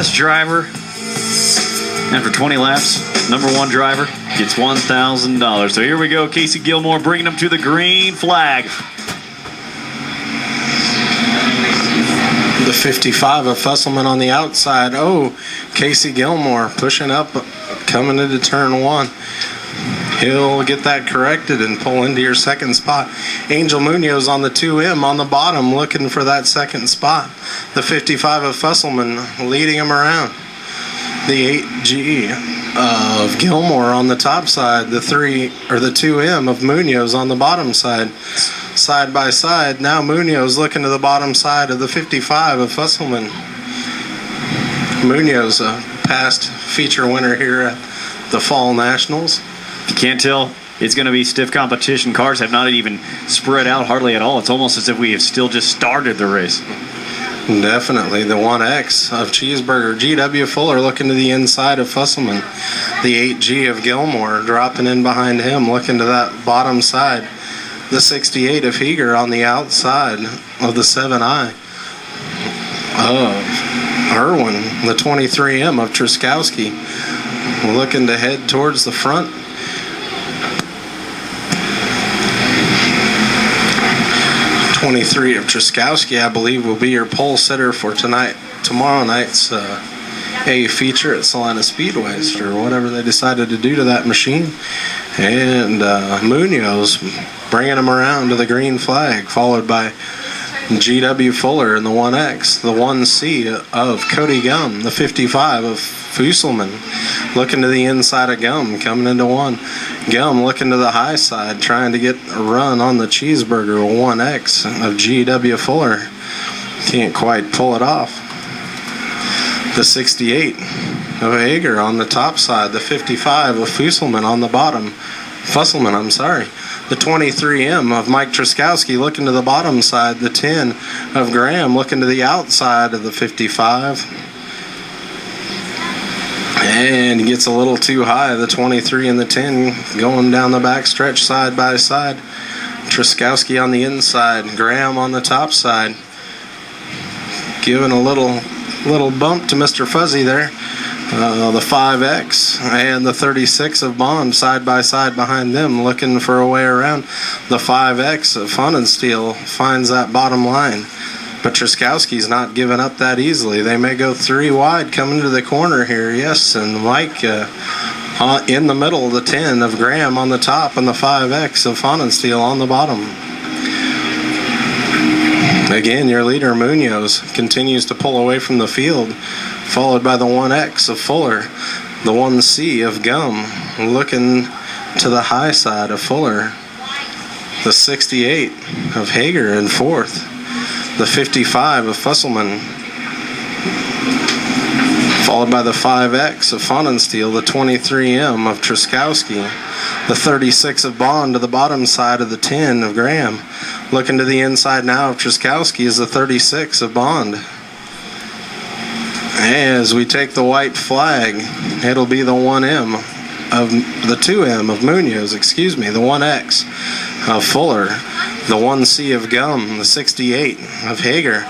best driver after 20 laps. Number one driver gets $1,000. So here we go. Casey Gilmore bringing them to the green flag. The 55 of Fusselman on the outside. Oh, Casey Gilmore pushing up, coming into turn one. He'll get that corrected and pull into your second spot. Angel Munoz on the 2M on the bottom looking for that second spot. The 55 of Fusselman leading him around. The 8G of Gilmore on the top side. The 2M of Munoz on the bottom side. Side by side. Now Munoz looking to the bottom side of the 55 of Fusselman. Munoz, a past feature winner here at the Fall Nationals. If you can't tell, it's going to be stiff competition. Cars have not even spread out hardly at all. It's almost as if we have still just started the race. Definitely. The 1X of Cheeseburger. GW Fuller looking to the inside of Fusselman. The 8G of Gilmore dropping in behind him, looking to that bottom side. The 68 of Heger on the outside of the 7I of Irwin. The 23M of Truskowski looking to head towards the front. 23 of Truskowski, I believe, will be your pole sitter for tomorrow night's A feature at Salina Speedways, or whatever they decided to do to that machine. And Munoz bringing him around to the green flag, followed by GW Fuller in the 1X, the 1C of Cody Gum, the 55 of Fusselman, looking to the inside of Gum, coming into one. Gum looking to the high side, trying to get a run on the Cheeseburger 1X of GW Fuller. Can't quite pull it off. The 68 of Hager on the top side, the 55 of Fusselman on the bottom. Fusselman, I'm sorry. The 23M of Mike Truskowski looking to the bottom side. The 10 of Graham looking to the outside of the 55. And he gets a little too high. The 23 and the 10 going down the back stretch side by side. Truskowski on the inside. Graham on the top side. Giving a little bump to Mr. Fuzzy there. The 5X and the 36 of Bond side by side behind them, looking for a way around. The 5X of Fun and Steel finds that bottom line, but Truskowski's not giving up that easily. They may go three wide coming to the corner here, yes, and Mike in the middle, the 10 of Graham on the top, and the 5X of Fun and Steel on the bottom. Again, your leader Munoz continues to pull away from the field, followed by the 1X of Fuller, the 1C of Gum, looking to the high side of Fuller, the 68 of Hager in fourth, the 55 of Fusselman, followed by the 5X of Fonensteel, the 23M of Truskowski, the 36 of Bond to the bottom side of the 10 of Graham. Looking to the inside now of Truskowski is the 36 of Bond. As we take the white flag, it'll be the 1M of the 2M of Munoz, the 1X of Fuller, the 1C of Gum, the 68 of Hager,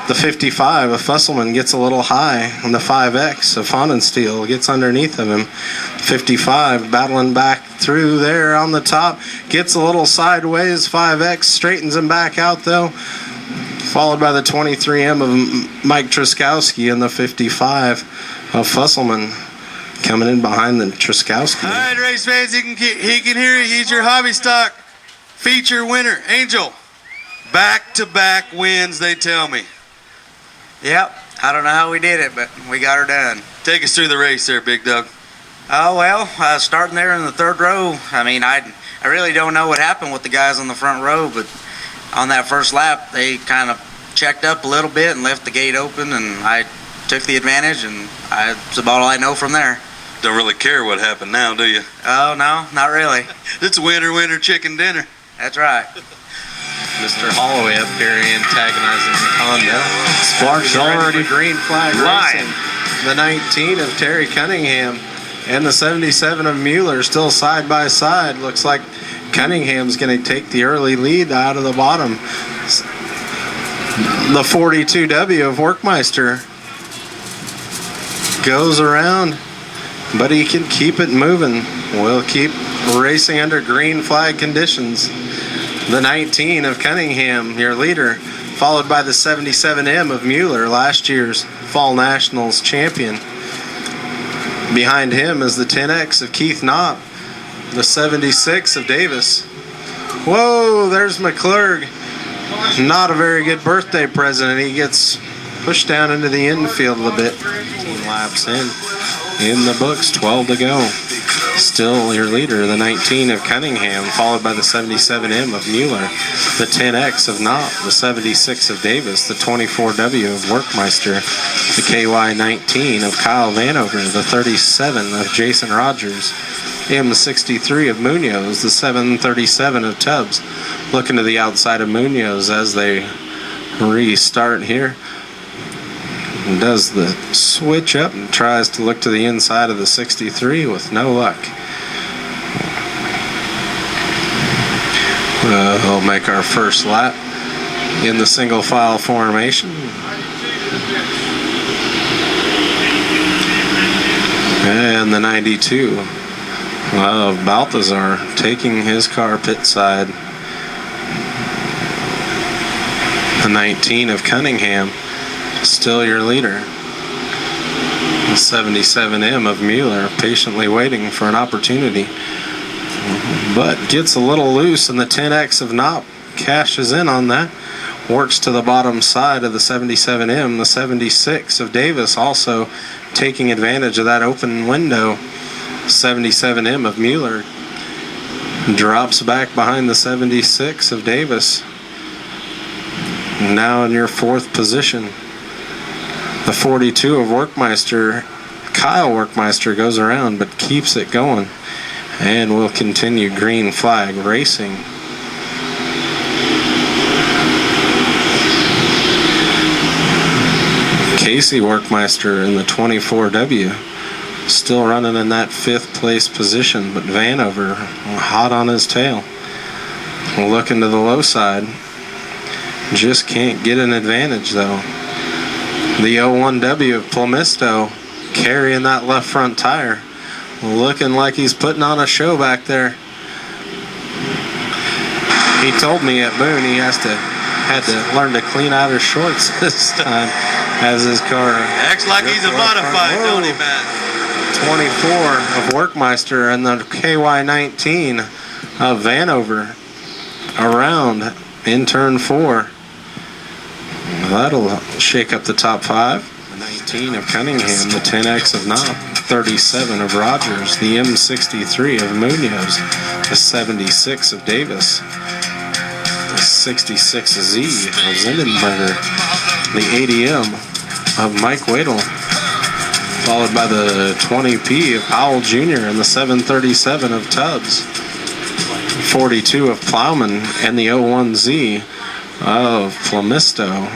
the 55 of Fusselman gets a little high, and the 5X of Fonensteel gets underneath of him. 55 battling back through there on the top, gets a little sideways. 5X straightens him back out though, followed by the 23M of Mike Truskowski and the 55 of Fusselman coming in behind the Truskowski. All right, race fans, he can hear you. He's your hobby stock feature winner, Angel. Back-to-back wins, they tell me. Yep, I don't know how we did it, but we got her done. Take us through the race there, Big Doug. Oh, well, starting there in the third row, I mean, I really don't know what happened with the guys on the front row, but on that first lap, they kind of checked up a little bit and left the gate open, and I took the advantage, and that's about all I know from there. Don't really care what happened now, do you? Oh, no, not really. It's winner, chicken dinner. That's right. Mr. Holloway up here antagonizing the Honda. Sparks already green flag racing. The 19 of Terry Cunningham and the 77 of Mueller still side by side. Looks like Cunningham's going to take the early lead out of the bottom. The 42W of Workmeister goes around, but he can keep it moving. We'll keep racing under green flag conditions. The 19 of Cunningham, your leader, followed by the 77M of Mueller, last year's Fall Nationals champion. Behind him is the 10X of Keith Knopp, the 76 of Davis. Whoa, there's McClurg. Not a very good birthday present. He gets pushed down into the infield a bit. 15 laps in the books, 12 to go. Still your leader, the 19 of Cunningham, followed by the 77M of Mueller, the 10X of Knopp, the 76 of Davis, the 24W of Workmeister, the KY19 of Kyle Vanover, the 37 of Jason Rogers, M63 of Munoz, the 737 of Tubbs. Looking to the outside of Munoz as they restart here. Does the switch up and tries to look to the inside of the 63 with no luck. We'll make our first lap in the single file formation. And the 92 of Balthazar taking his car pit side. The 19 of Cunningham, still your leader. The 77M of Mueller patiently waiting for an opportunity, but gets a little loose, and the 10X of Knopp cashes in on that. Works to the bottom side of the 77M. The 76 of Davis also taking advantage of that open window. 77M of Mueller drops back behind the 76 of Davis. Now in your fourth position. The 42 of Workmeister, Kyle Workmeister, goes around but keeps it going. And we'll continue green flag racing. Casey Workmeister in the 24W, still running in that fifth place position, but Vanover hot on his tail. Looking to the low side. Just can't get an advantage though. The 01W of Plemisto carrying that left front tire. Looking like he's putting on a show back there. He told me at Boone he had to learn to clean out his shorts this time as his car Acts like he's a modified, don't he, man? 24 of Workmeister and the KY19 of Vanover around in turn 4. That'll shake up the top 5. The 19 of Cunningham, the 10X of Knopp, 37 of Rogers, the M63 of Munoz, the 76 of Davis, the 66Z of Zindenberger, the 80M of Mike Wadle, followed by the 20P of Powell Jr. and the 737 of Tubbs, 42 of Plowman and the 01Z of Plemisto.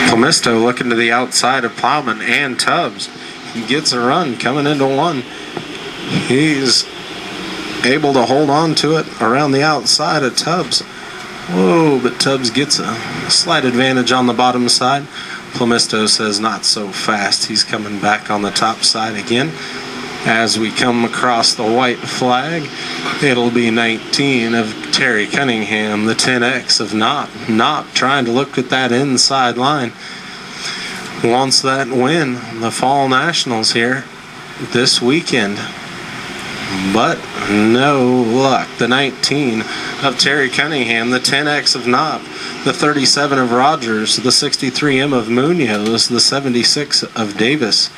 Plemisto looking to the outside of Plowman and Tubbs. He gets a run coming into one. He's able to hold on to it around the outside of Tubbs. Whoa, but Tubbs gets a slight advantage on the bottom side. Plemisto says not so fast. He's coming back on the top side again. As we come across the white flag, it'll be 19 of Terry Cunningham, the 10X of Knopp. Knopp trying to look at that inside line. Wants that win, the Fall Nationals here this weekend. But no luck. The 19 of Terry Cunningham, the 10X of Knopp, the 37 of Rogers, the 63M of Munoz, the 76 of Davis,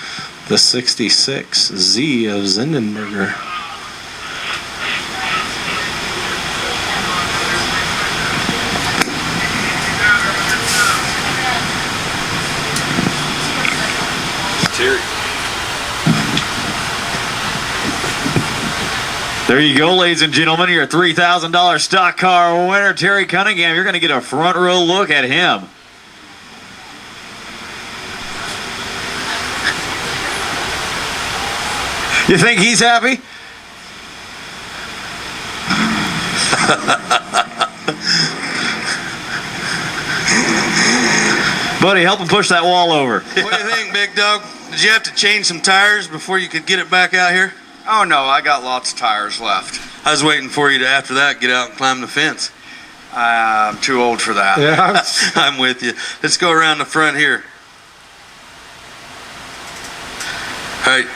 the 66Z of Zindenberger. There you go, ladies and gentlemen. Your $3,000 stock car winner, Terry Cunningham. You're going to get a front row look at him. You think he's happy? Buddy, help him push that wall over. What do you think, big dog? Did you have to change some tires before you could get it back out here? Oh no, I got lots of tires left. I was waiting for you to, after that, get out and climb the fence. I'm too old for that. Yeah. I'm with you. Let's go around the front here. All right.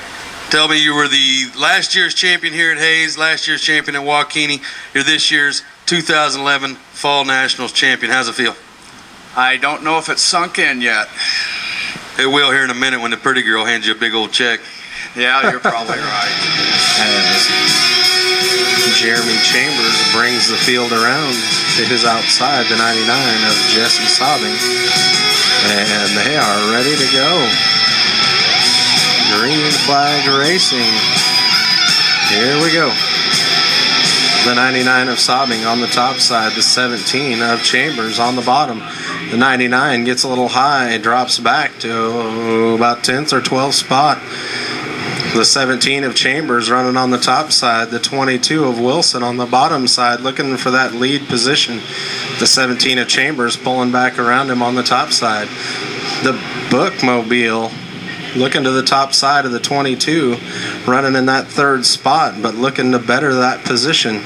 Tell me, you were the last year's champion here at Hayes, last year's champion at Waukene. You're this year's 2011 Fall Nationals champion. How's it feel? I don't know if it's sunk in yet. It will here in a minute when the pretty girl hands you a big old check. Yeah, you're probably right. As Jeremy Chambers brings the field around to his outside, the 99 of Jesse Sobbing. And they are ready to go. Green flag racing. Here we go. The 99 of Sobbing on the top side, the 17 of Chambers on the bottom. The 99 gets a little high, drops back to about 10th or 12th spot. The 17 of Chambers running on the top side. The 22 of Wilson on the bottom side looking for that lead position. The 17 of Chambers pulling back around him on the top side. The Bookmobile looking to the top side of the 22, running in that third spot, but looking to better that position.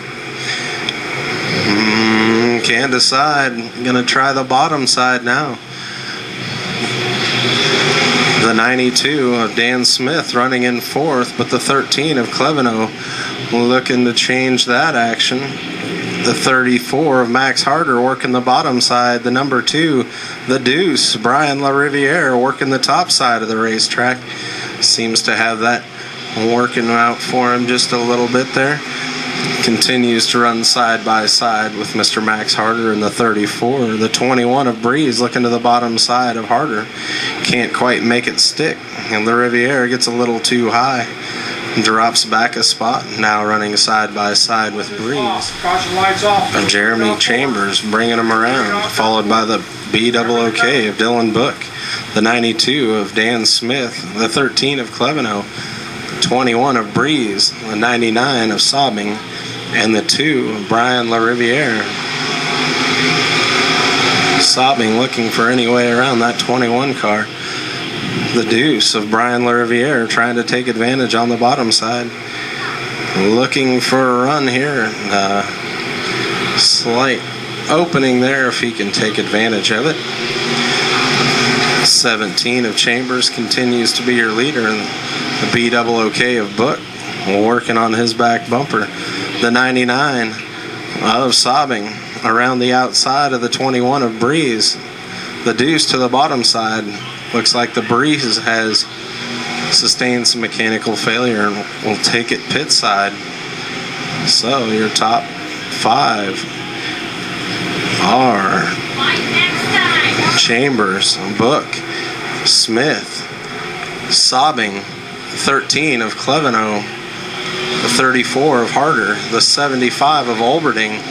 Can't decide. Gonna try the bottom side now. The 92 of Dan Smith running in fourth, but the 13 of Cleveno looking to change that action. The 34 of Max Harder working the bottom side. The number 2, the Deuce, Brian LaRiviere working the top side of the racetrack. Seems to have that working out for him just a little bit there. Continues to run side by side with Mr. Max Harder in the 34. The 21 of Breeze looking to the bottom side of Harder. Can't quite make it stick. And LaRiviere gets a little too high. Drops back a spot, now running side by side with Breeze. Of Jeremy Chambers bringing him around, followed by the BOOK of Dylan Book, the 92 of Dan Smith, the 13 of Cleveno, the 21 of Breeze, the 99 of Sobbing, and the 2 of Brian LaRiviere. Sobbing looking for any way around that 21 car. The Deuce of Brian LaRiviere trying to take advantage on the bottom side. Looking for a run here. Slight opening there if he can take advantage of it. 17 of Chambers continues to be your leader. And the BOOK of Book working on his back bumper. The 99 of Sobbing around the outside of the 21 of Breeze. The Deuce to the bottom side. Looks like the Breeze has sustained some mechanical failure and will take it pit side. So your top 5 are Chambers, Book, Smith, Sobbing, 13 of Cleveno, the 34 of Harder, the 75 of Olberding,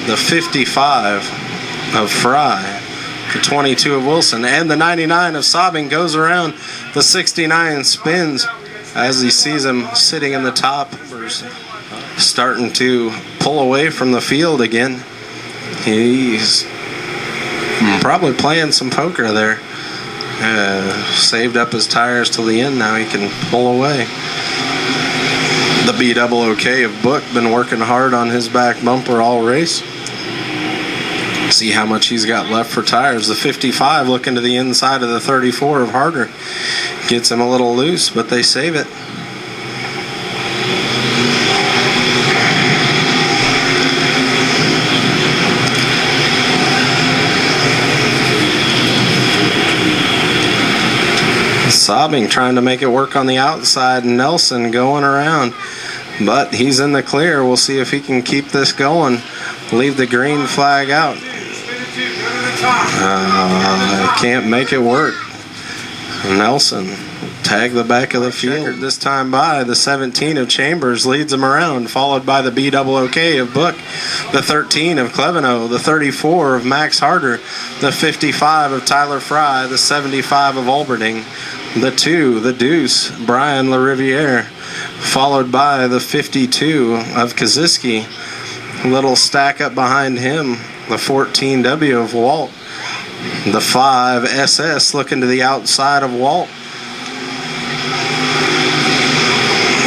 the 55 of Fry, the 22 of Wilson, and the 99 of Sobbing goes around. The 69 spins as he sees him sitting in the top, starting to pull away from the field again. He's probably playing some poker there. Saved up his tires till the end. Now he can pull away. The BOOK of Book been working hard on his back bumper all race. See how much he's got left for tires. The 55 looking to the inside of the 34 of Harder. Gets him a little loose, but they save it. Sobbing trying to make it work on the outside. Nelson going around, but he's in the clear. We'll see if he can keep this going. Leave the green flag out. Can't make it work. Nelson tag the back of the field. This time by the 17 of Chambers leads him around, followed by the BOOK of Book, the 13 of Cleveno, the 34 of Max Harder, the 55 of Tyler Fry, the 75 of Olberding, the 2, the Deuce, Brian LaRiviere, followed by the 52 of Kaziski. Little stack up behind him, the 14W of Walt, The 5 SS looking to the outside of Walt.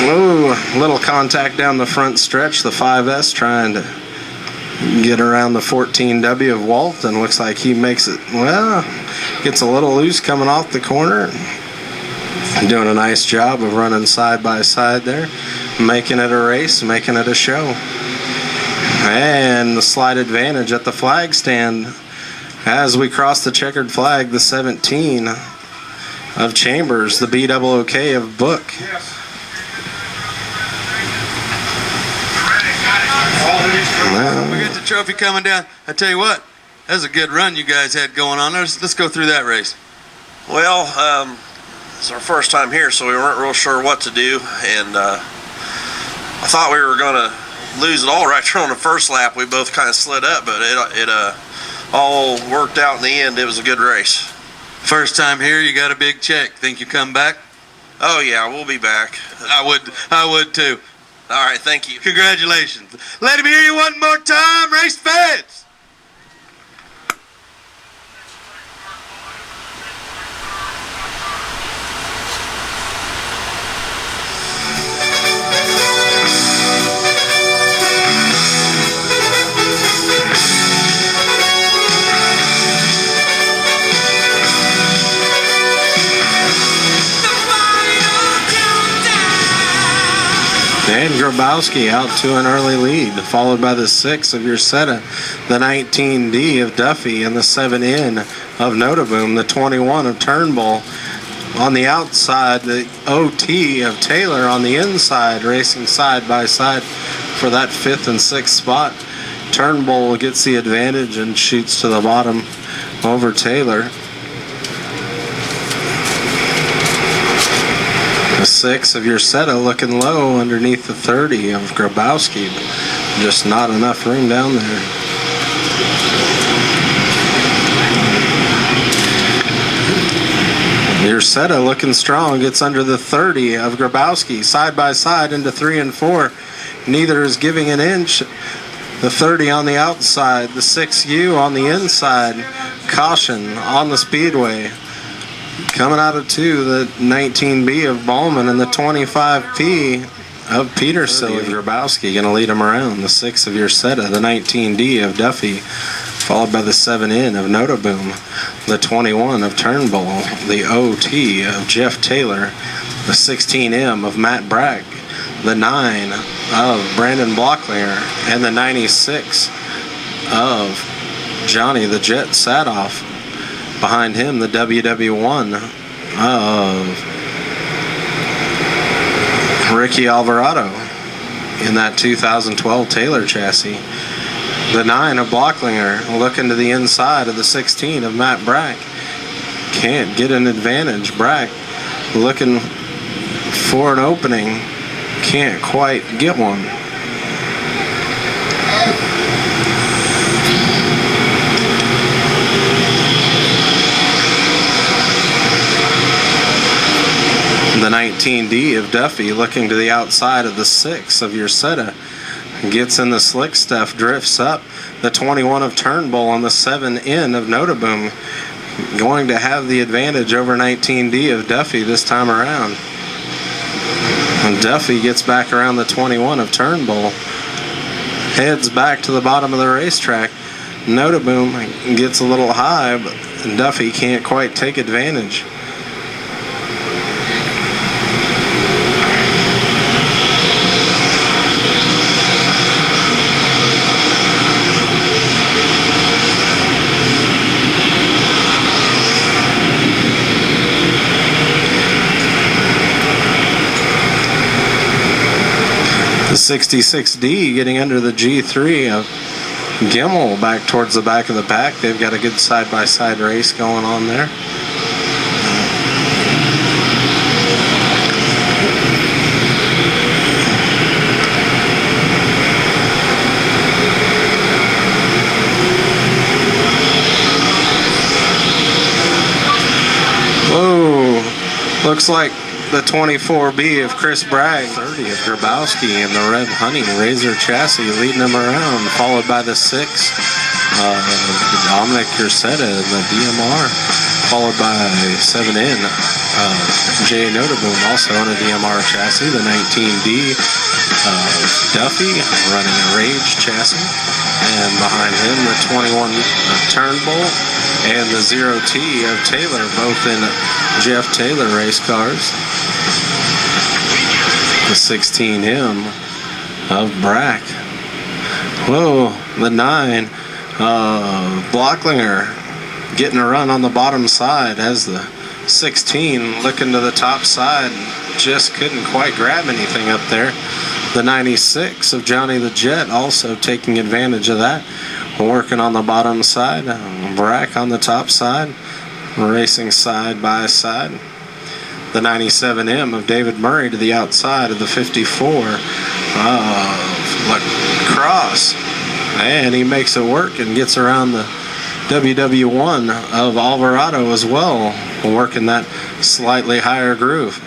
Ooh, little contact down the front stretch. The 5S trying to get around the 14W of Walt, and looks like he makes it, well, gets a little loose coming off the corner. Doing a nice job of running side by side there, making it a race, making it a show. And the slight advantage at the flag stand as we cross the checkered flag, the 17 of Chambers, the BOOK of Book. We got the trophy coming down. I tell you what, that was a good run you guys had going on. Let's go through that race. Well, it's our first time here, so we weren't real sure what to do, and I thought we were going to lose it all right there on the first lap. We both kind of slid up, but it all worked out in the end. It was a good race. First time here, you got a big check. Think you come back? Oh yeah, we'll be back. I would too. All right, thank you. Congratulations. Let him hear you one more time, race fans. And Grabowski out to an early lead, followed by the 6 of Ursetta, the 19D of Duffy, and the 7N of Notaboom, the 21 of Turnbull. On the outside, the OT of Taylor on the inside, racing side by side for that 5th and 6th spot. Turnbull gets the advantage and shoots to the bottom over Taylor. The 6 of Ursetta looking low underneath the 30 of Grabowski, but just not enough room down there. Ursetta looking strong, gets under the 30 of Grabowski, side by side into 3 and 4. Neither is giving an inch. The 30 on the outside, the 6U on the inside. Caution on the Speedway. Coming out of 2, the 19B of Ballman and the 25P of Peterson. Grabowski going to lead him around. The 6 of Ursetta, the 19D of Duffy, followed by the 7N of Notaboom, the 21 of Turnbull, the OT of Jeff Taylor, the 16M of Matt Bragg, the 9 of Brandon Blocklinger, and the 96 of Johnny the Jet Sadoff. Behind him, the WW1 of Ricky Alvarado in that 2012 Taylor chassis. The 9 of Blocklinger looking to the inside of the 16 of Matt Brack. Can't get an advantage. Brack looking for an opening. Can't quite get one. The 19D of Duffy looking to the outside of the 6 of Ursetta. Gets in the slick stuff, drifts up. The 21 of Turnbull on the 7N of Notaboom. Going to have the advantage over 19D of Duffy this time around. And Duffy gets back around the 21 of Turnbull. Heads back to the bottom of the racetrack. Notaboom gets a little high, but Duffy can't quite take advantage. The 66D getting under the G3 of Gimmel back towards the back of the pack. They've got a good side-by-side race going on there. Whoa, looks like the 24B of Chris Bragg, 30 of Grabowski, and the Red Honey Razor chassis leading him around, followed by the 6 Dominic Ursetta in the DMR, followed by 7N Jay Notaboom, also on a DMR chassis. The 19D Duffy running a Rage chassis, and behind him the 21 Turnbull and the 0T of Taylor, both in Jeff Taylor race cars. The 16M of Brack. Whoa, the 9 Blocklinger getting a run on the bottom side as the 16 looking to the top side, just couldn't quite grab anything up there. The 96 of Johnny the Jet also taking advantage of that, working on the bottom side. Brack on the top side, racing side by side. The 97M of David Murray to the outside of the 54 of Lacrosse, and he makes it work and gets around the WW1 of Alvarado as well, working that slightly higher groove.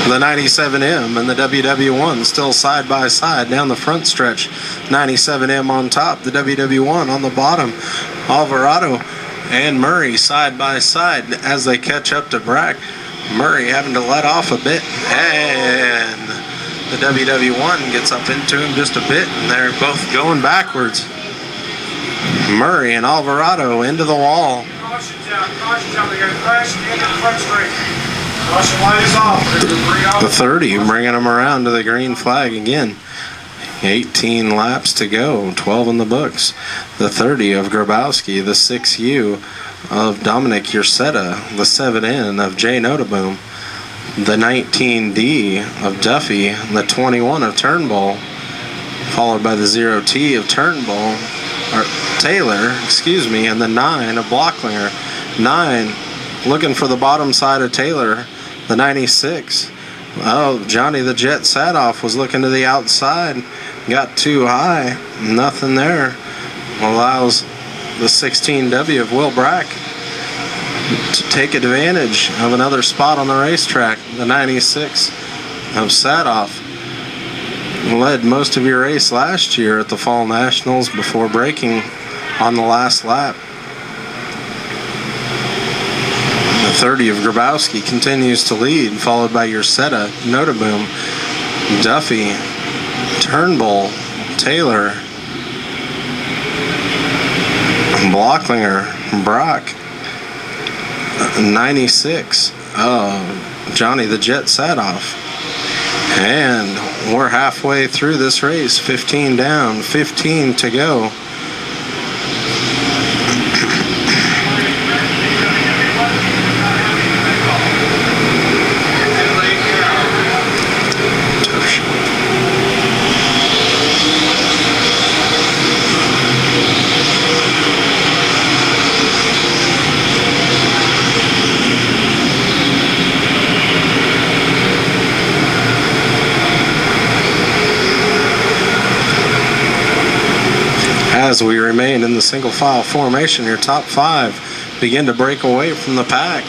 The 97M and the WW1 still side by side down the front stretch. 97M on top, the WW1 on the bottom. Alvarado and Murray side by side as they catch up to Brack. Murray having to let off a bit, and the WW1 gets up into him just a bit, and they're both going backwards. Murray and Alvarado into the wall. Caution's out, they're going to crash at the end of the front straight. Caution light is off. The 30 bringing them around to the green flag again. 18 laps to go, 12 in the books. The 30 of Grabowski, the 6U of Dominic Ursetta, the 7N of Jay Notaboom, the 19D of Duffy, the 21 of Turnbull, followed by the 0T of Turnbull, or Taylor, and the 9 of Blocklinger. 9 looking for the bottom side of Taylor, the 96. Oh, Johnny the Jet Sadoff was looking to the outside, got too high, nothing there. Allows the 16W of Will Brack to take advantage of another spot on the racetrack. The 96 of Sadoff led most of your race last year at the Fall Nationals before breaking on the last lap. The 30 of Grabowski continues to lead, followed by Ursetta, Notaboom, Duffy, Turnbull, Taylor, Blocklinger, Brock, 96, Johnny the Jet Sadoff. And we're halfway through this race, 15 down, 15 to go. As we remain in the single file formation, your top 5 begin to break away from the pack.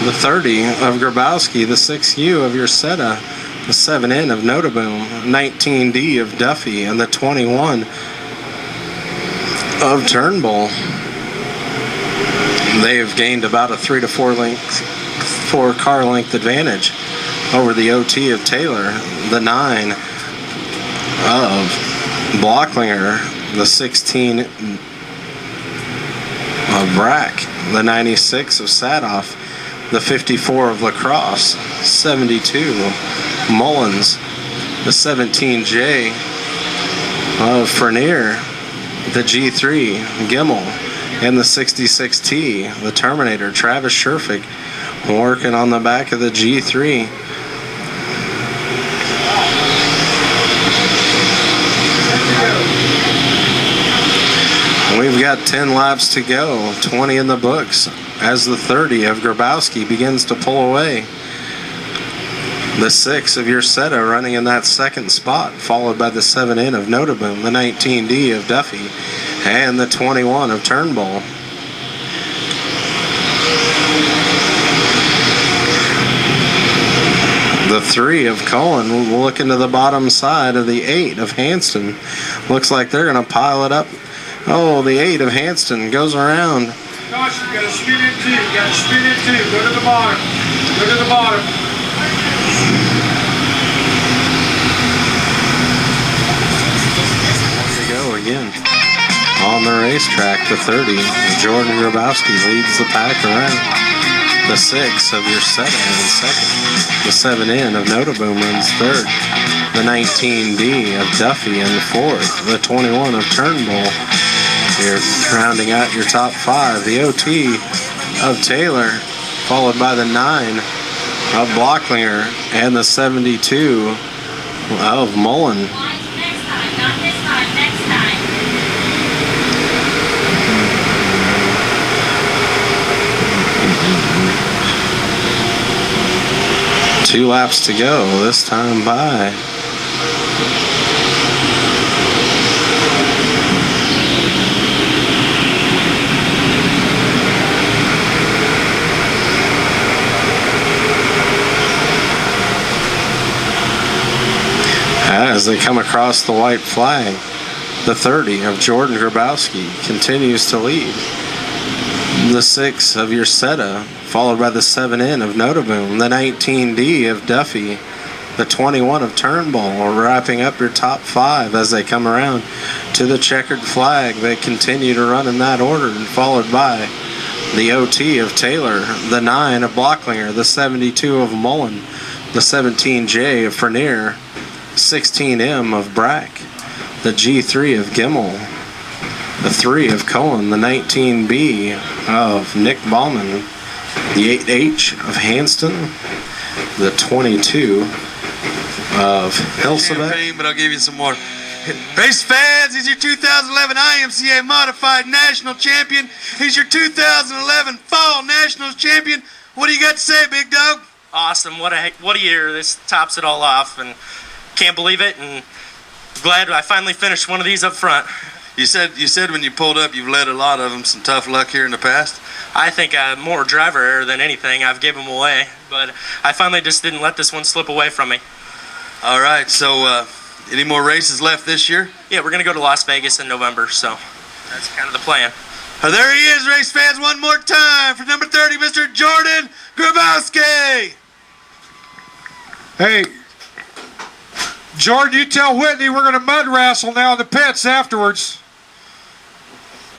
The 30 of Grabowski, the 6U of Ursetta, the 7N of Notaboom, 19D of Duffy, and the 21 of Turnbull. They've gained about a 3 to 4 car length advantage over the OT of Taylor, the 9 of Blocklinger, the 16 of Brack, the 96 of Sadoff, the 54 of Lacrosse, 72 Mullins, the 17J of Frenier, the G3 Gimmel, and the 66T, the Terminator, Travis Sherfick, working on the back of the G3. We've got 10 laps to go, 20 in the books, as the 30 of Grabowski begins to pull away. The 6 of Ursetta running in that second spot, followed by the 7N of Notaboom, the 19D of Duffy, and the 21 of Turnbull. 3 of Cullen looking to the bottom side of the 8 of Hanston. Looks like they're going to pile it up. Oh, the 8 of Hanston goes around. Gosh, you gotta spin in two. You gotta spin in two. Go to the bottom. Go to the bottom. There they go again. On the racetrack, the 30 of Jordan Grabowski leads the pack around. The 6 of Ursetta in second. The 7N of Notaboom runs third. The 19D of Duffy in fourth. The 21 of Turnbull. You're rounding out your top 5. The OT of Taylor, followed by the 9 of Blocklinger and the 72 of Mullen. Next time, not this time, next time. 2 laps to go, this time by. As they come across the white flag, the 30 of Jordan Grabowski continues to lead. The 6 of Ursetta, followed by the 7N of Notaboom. The 19D of Duffy. The 21 of Turnbull are wrapping up your top 5 as they come around to the checkered flag. They continue to run in that order, and followed by the OT of Taylor, the 9 of Blocklinger, the 72 of Mullen, the 17J of Frenier, 16M of Brack, the G3 of Gimmel, the 3 of Cullen, the 19B of Nick Ballman, the 8H of Hanston, the 22 of Hilsebeck. Champagne, but I'll give you some more. Race fans, he's your 2011 IMCA Modified National Champion. He's your 2011 Fall Nationals Champion. What do you got to say, big dog? Awesome. What a year. This tops it all off, and can't believe it, and glad I finally finished one of these up front. You said when you pulled up you've led a lot of them. Some tough luck here in the past. I think more driver error than anything. I've given them away, but I finally just didn't let this one slip away from me. All right, so any more races left this year? Yeah, we're going to go to Las Vegas in November, so that's kind of the plan. Oh, there he is, race fans, one more time for number 30, Mr. Jordan Grabowski. Hey, Jordan, you tell Whitney we're going to mud wrestle now in the pits afterwards.